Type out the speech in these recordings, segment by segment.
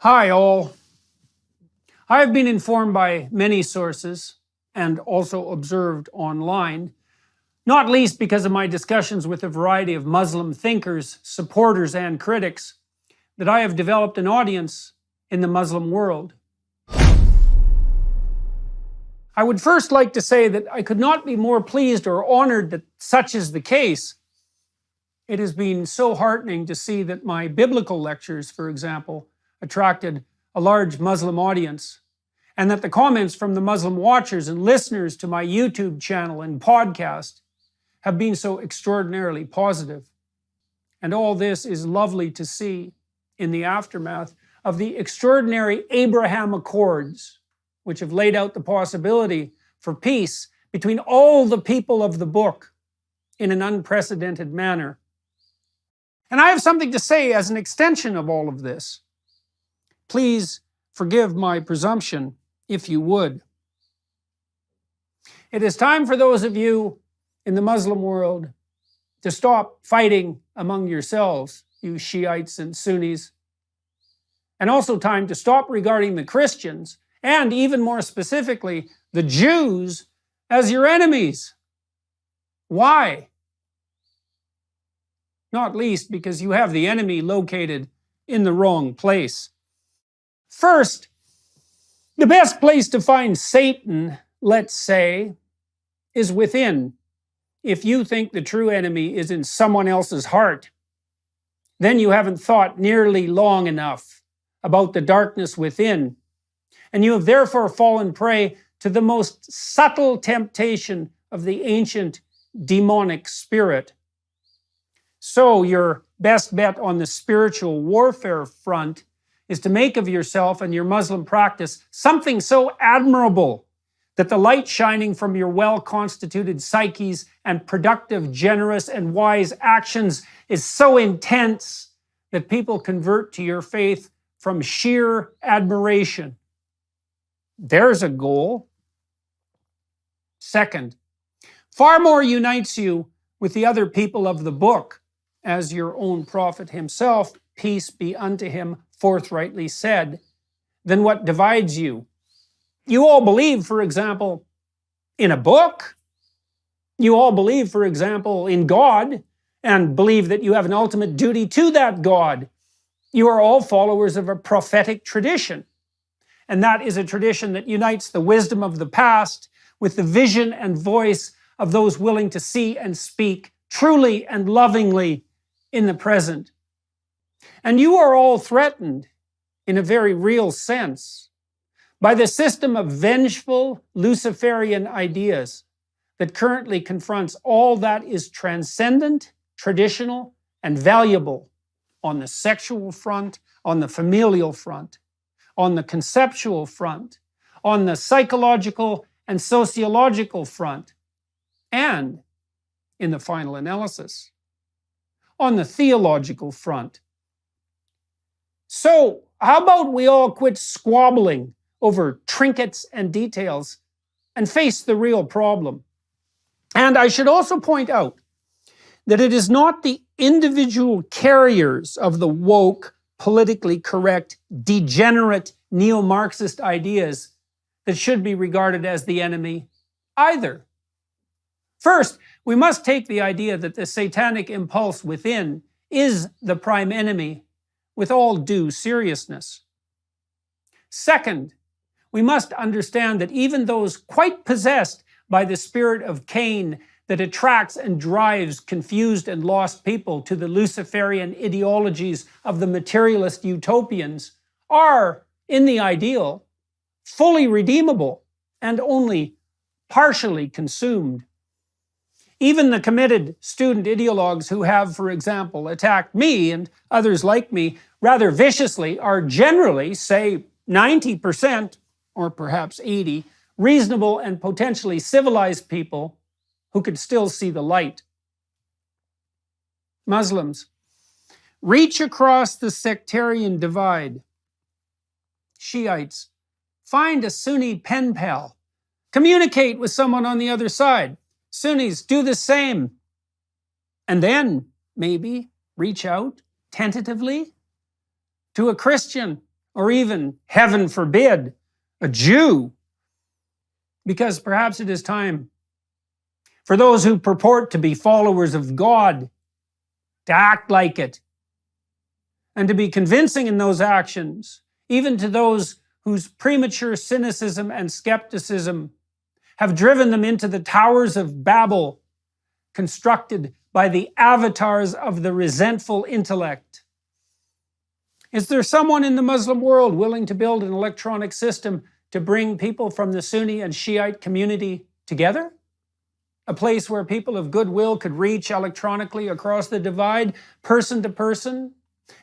Hi all. I have been informed by many sources and also observed online, not least because of my discussions with a variety of Muslim thinkers, supporters, and critics, that I have developed an audience in the Muslim world. I would first like to say that I could not be more pleased or honored that such is the case. It has been so heartening to see that my biblical lectures, for example, attracted a large Muslim audience, and that the comments from the Muslim watchers and listeners to my YouTube channel and podcast have been so extraordinarily positive. And all this is lovely to see in the aftermath of the extraordinary Abraham Accords, which have laid out the possibility for peace between all the people of the book in an unprecedented manner. And I have something to say as an extension of all of this. Please forgive my presumption, if you would. It is time for those of you in the Muslim world to stop fighting among yourselves, you Shiites and Sunnis, and also time to stop regarding the Christians, and even more specifically, the Jews, as your enemies. Why? Not least because you have the enemy located in the wrong place. First, the best place to find Satan, let's say, is within. If you think the true enemy is in someone else's heart, then you haven't thought nearly long enough about the darkness within, and you have therefore fallen prey to the most subtle temptation of the ancient demonic spirit. So your best bet on the spiritual warfare front is to make of yourself and your Muslim practice something so admirable that the light shining from your well-constituted psyches and productive, generous, and wise actions is so intense that people convert to your faith from sheer admiration. There's a goal. Second, far more unites you with the other people of the book, as your own prophet himself, peace be unto him, forthrightly said, than what divides you. You all believe, for example, in a book. You all believe, for example, in God, and believe that you have an ultimate duty to that God. You are all followers of a prophetic tradition, and that is a tradition that unites the wisdom of the past with the vision and voice of those willing to see and speak truly and lovingly in the present. And you are all threatened, in a very real sense, by the system of vengeful Luciferian ideas that currently confronts all that is transcendent, traditional, and valuable on the sexual front, on the familial front, on the conceptual front, on the psychological and sociological front, and, in the final analysis, on the theological front. So, how about we all quit squabbling over trinkets and details and face the real problem? And I should also point out that it is not the individual carriers of the woke, politically correct, degenerate neo-Marxist ideas that should be regarded as the enemy either. First, we must take the idea that the satanic impulse within is the prime enemy with all due seriousness. Second, we must understand that even those quite possessed by the spirit of Cain that attracts and drives confused and lost people to the Luciferian ideologies of the materialist utopians are, in the ideal, fully redeemable and only partially consumed. Even the committed student ideologues who have, for example, attacked me and others like me rather viciously are generally, say, 90%, or perhaps 80%, reasonable and potentially civilized people who could still see the light. Muslims, reach across the sectarian divide. Shiites, find a Sunni pen pal. Communicate with someone on the other side. Sunnis, do the same. And then, maybe, reach out, tentatively, to a Christian, or even, heaven forbid, a Jew, because perhaps it is time for those who purport to be followers of God to act like it and to be convincing in those actions, even to those whose premature cynicism and skepticism have driven them into the towers of Babel, constructed by the avatars of the resentful intellect. Is there someone in the Muslim world willing to build an electronic system to bring people from the Sunni and Shiite community together? A place where people of goodwill could reach electronically across the divide, person to person,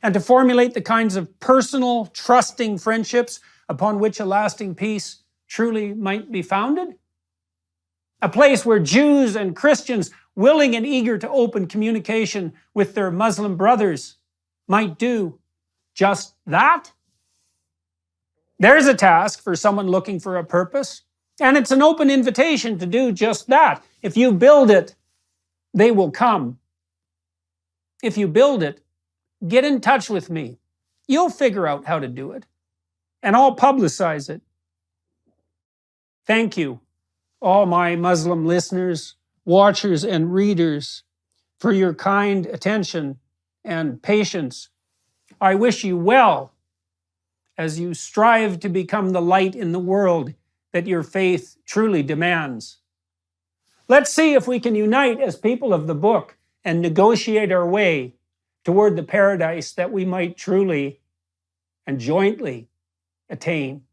and to formulate the kinds of personal, trusting friendships upon which a lasting peace truly might be founded? A place where Jews and Christians, willing and eager to open communication with their Muslim brothers, might do just that? There's a task for someone looking for a purpose, and it's an open invitation to do just that. If you build it, they will come. If you build it, get in touch with me. You'll figure out how to do it, and I'll publicize it. Thank you, all my Muslim listeners, watchers, and readers, for your kind attention and patience. I wish you well as you strive to become the light in the world that your faith truly demands. Let's see if we can unite as people of the book and negotiate our way toward the paradise that we might truly and jointly attain.